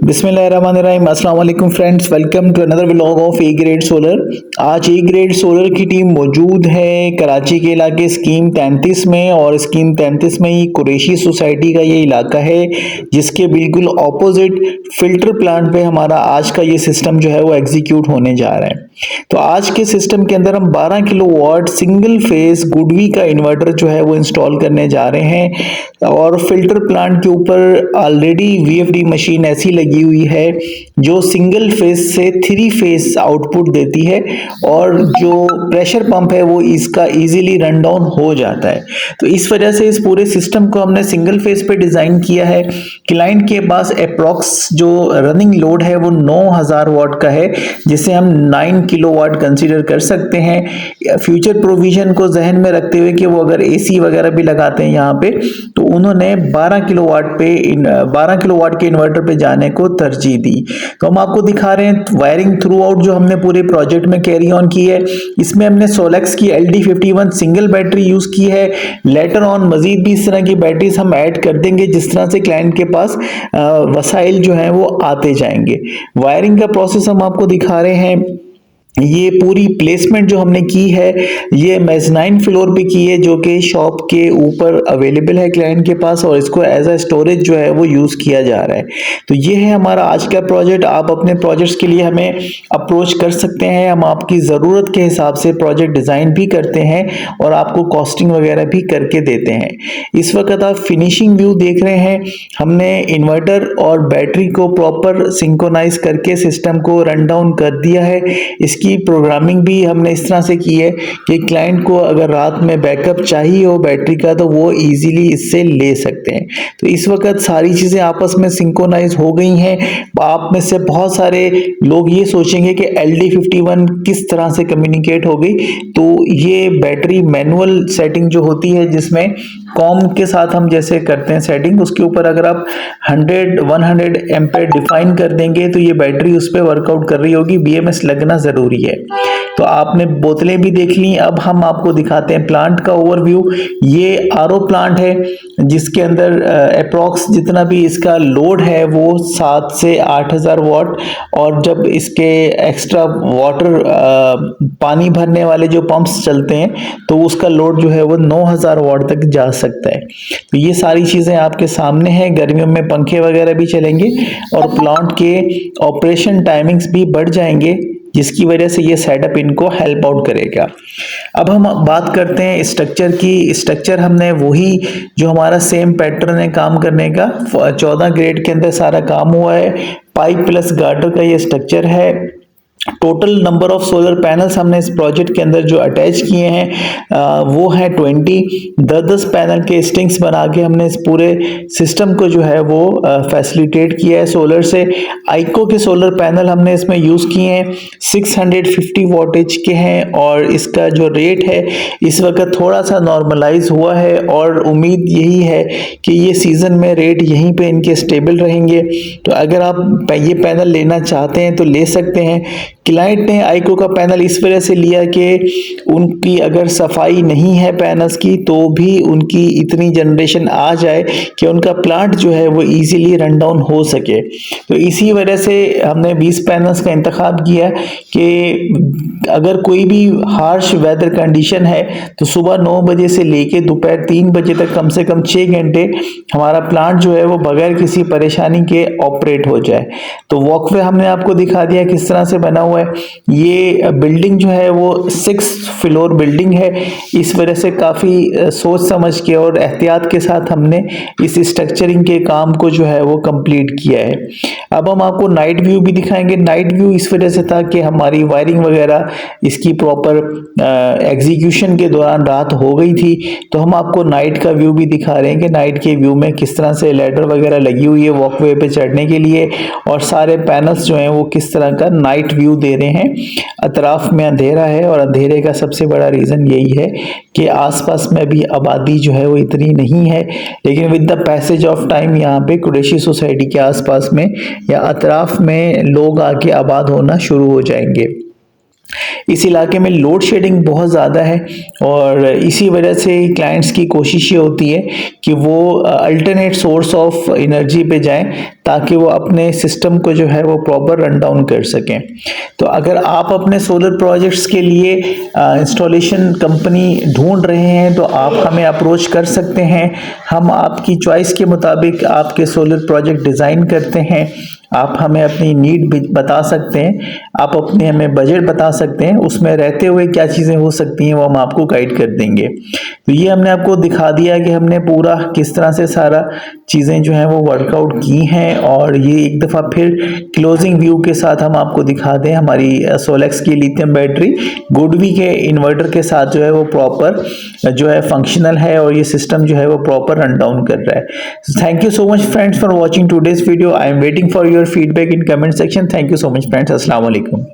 बिस्मिल्लाहिर्रहमानिर्रहीम। अस्सलाम वालेकुम friends, welcome to another vlog of A Grade Solar. आज ए ग्रेड सोलर की टीम मौजूद है कराची के इलाके स्कीम 33 में, और स्कीम 33 में ही कुरैशी सोसाइटी का ये इलाका है जिसके बिल्कुल ऑपोजिट फिल्टर प्लांट पे हमारा आज का ये सिस्टम जो है वो एग्जीक्यूट होने जा रहा है। तो आज के सिस्टम के अंदर हम 12 किलोवाट सिंगल फेज गुडवी का इन्वर्टर जो है वो इंस्टॉल करने जा रहे हैं, और फिल्टर प्लांट के ऊपर ऑलरेडी वीएफडी मशीन ऐसी लगी हुई है जो सिंगल फेज से 3 फेज आउटपुट देती है, और जो प्रेशर पंप है वो इसका इजीली रन डाउन हो जाता है। तो इस वजह से इस पूरे सिस्टम को हमने सिंगल फेज पे डिजाइन किया है। क्लाइंट के पास अप्रॉक्स जो रनिंग लोड है वो 9000 वाट का है, जिसे हम 9 किलोवाट कंसीडर कर सकते हैं। फ्यूचर प्रोविजन को जहन में रखते हुए कि वो अगर एसी वगैरह भी लगाते हैं यहाँ पे, तो उन्होंने 12 किलोवाट के इन्वर्टर पे जाने को तरजीह दी। तो हम आपको दिखा रहे हैं वायरिंग थ्रू आउट जो हमने पूरे प्रोजेक्ट में कैरी ऑन की है। इसमें हमने सोलेक्स की LD51 सिंगल बैटरी यूज की है। लेटर ऑन मजीद भी इस तरह की बैटरीज हम ऐड कर देंगे जिस तरह से क्लाइंट के पास वसाइल जो है वो आते जाएंगे। वायरिंग का प्रोसेस हम आपको दिखा रहे हैं। ये पूरी प्लेसमेंट जो हमने की है ये मेज़नाइन फ्लोर पे की है, जो कि शॉप के ऊपर अवेलेबल है क्लाइंट के पास, और इसको एज अ स्टोरेज जो है वो यूज किया जा रहा है। तो ये है हमारा आज का प्रोजेक्ट। आप अपने प्रोजेक्ट्स के लिए हमें अप्रोच कर सकते हैं, हम आपकी ज़रूरत के हिसाब से प्रोजेक्ट डिज़ाइन भी करते हैं और आपको कॉस्टिंग वगैरह भी करके देते हैं। इस वक्त आप फिनिशिंग व्यू देख रहे हैं। हमने इन्वर्टर और बैटरी को प्रॉपर सिंक्रोनाइज करके सिस्टम को रन डाउन कर दिया है। इसकी प्रोग्रामिंग भी हमने इस तरह से की है कि क्लाइंट को अगर रात में बैकअप चाहिए हो बैटरी का तो वो इजीली इससे ले सकते हैं। तो इस वक्त सारी चीज़ें आपस में सिंक्रोनाइज हो गई हैं। आप में से बहुत सारे लोग ये सोचेंगे कि LD51 किस तरह से कम्युनिकेट हो गई। तो ये बैटरी मैनुअल सेटिंग जो होती है, जिसमें कॉम के साथ हम जैसे करते हैं सेटिंग, उसके ऊपर अगर आप 100 एम्पेयर डिफाइन कर देंगे तो ये बैटरी उस पर वर्कआउट कर रही होगी। BMS लगना जरूरी है। तो आपने बोतलें भी देख ली। अब हम आपको दिखाते हैं प्लांट का ओवरव्यू। ये RO प्लांट है जिसके अंदर अप्रॉक्स जितना भी इसका लोड है वो 7 से 8000 वाट, और जब इसके एक्स्ट्रा वाटर पानी भरने वाले जो पंप्स चलते हैं तो उसका लोड जो है वो 9000 वाट तक जा सकता है। तो ये सारी चीजें आपके सामने हैं। गर्मियों में पंखे वगैरह भी चलेंगे और प्लांट के ऑपरेशन टाइमिंग्स भी बढ़ जाएंगे, जिसकी वजह से ये सेटअप इनको हेल्प आउट करेगा। अब हम बात करते हैं स्ट्रक्चर की। स्ट्रक्चर हमने वही जो हमारा सेम पैटर्न है काम करने का, 14 ग्रेड के अंदर सारा काम हुआ है। पाइप प्लस गार्टर का ये स्ट्रक्चर है। Total number of solar panels हमने इस प्रोजेक्ट के अंदर जो अटैच किए हैं वो है 20। 10 पैनल के स्टिंग्स बना के हमने इस पूरे सिस्टम को जो है वो फैसिलिटेट किया है सोलर से। आइको के सोलर पैनल हमने इसमें यूज़ किए हैं, 650 वोल्टेज के हैं, और इसका जो रेट है इस वक्त थोड़ा सा नॉर्मलाइज हुआ है, और उम्मीद यही है कि ये सीज़न में रेट यहीं पे इनके स्टेबल रहेंगे। तो अगर आप ये पैनल लेना चाहते हैं तो ले सकते हैं। क्लाइंट ने आइको का पैनल इस वजह से लिया कि उनकी अगर सफाई नहीं है पैनल्स की तो भी उनकी इतनी जनरेशन आ जाए कि उनका प्लांट जो है वो इजीली रन डाउन हो सके। तो इसी वजह से हमने 20 पैनल्स का इंतखाब किया कि अगर कोई भी हार्श वेदर कंडीशन है तो सुबह 9 बजे से लेके दोपहर 3 बजे तक कम से कम 6 घंटे हमारा प्लांट जो है वो बगैर किसी परेशानी के ऑपरेट हो जाए। तो वॉकवे हमने आपको दिखा दिया किस तरह से बना हुआ है। ये बिल्डिंग जो है वो 6 फ्लोर बिल्डिंग है। इस वजह से काफ़ी सोच समझ के और एहतियात के साथ हमने इस स्ट्रक्चरिंग के काम को जो है वो कंप्लीट किया है। अब हम आपको नाइट व्यू भी दिखाएंगे। नाइट व्यू इस वजह से था कि हमारी वायरिंग वगैरह इसकी प्रॉपर एग्जीक्यूशन के दौरान रात हो गई थी, तो हम आपको नाइट का व्यू भी दिखा रहे हैं कि नाइट के व्यू में किस तरह से लैडर वगैरह लगी हुई है वॉकवे पे चढ़ने के लिए, और सारे पैनल्स जो हैं वो किस तरह का नाइट व्यू दे रहे हैं। अतराफ में अंधेरा है, और अंधेरे का सबसे बड़ा रीज़न यही है कि आसपास में भी आबादी जो है वो इतनी नहीं है, लेकिन with the passage of time यहाँ पे कुरैशी सोसाइटी के आसपास में या अतराफ में लोग आके आबाद होना शुरू हो जाएंगे। इस इलाके में लोड शेडिंग बहुत ज़्यादा है और इसी वजह से क्लाइंट्स की कोशिश ये होती है कि वो अल्टरनेट सोर्स ऑफ एनर्जी पे जाएं ताकि वो अपने सिस्टम को जो है वो प्रॉपर रन डाउन कर सकें। तो अगर आप अपने सोलर प्रोजेक्ट्स के लिए इंस्टॉलेशन कंपनी ढूंढ रहे हैं तो आप हमें अप्रोच कर सकते हैं। हम आपकी चॉइस के मुताबिक आपके सोलर प्रोजेक्ट डिज़ाइन करते हैं। आप हमें अपनी नीड बता सकते हैं, आप अपने हमें बजट बता सकते हैं, उसमें रहते हुए क्या चीज़ें हो सकती हैं वो हम आपको गाइड कर देंगे। तो ये हमने आपको दिखा दिया कि हमने पूरा किस तरह से सारा चीज़ें जो हैं वो वर्कआउट की हैं और ये एक दफ़ा फिर क्लोजिंग व्यू के साथ हम आपको दिखा दें हमारी सोलेक्स की लिथियम बैटरी गुडवी के इन्वर्टर के साथ जो है वो प्रॉपर जो है फंक्शनल है और ये सिस्टम जो है वो प्रॉपर रन डाउन कर रहा है। Thank you so much friends for watching today's video. I am waiting for your feedback in comment section. Thank you so much friends. अस्सलाम वालेकुम।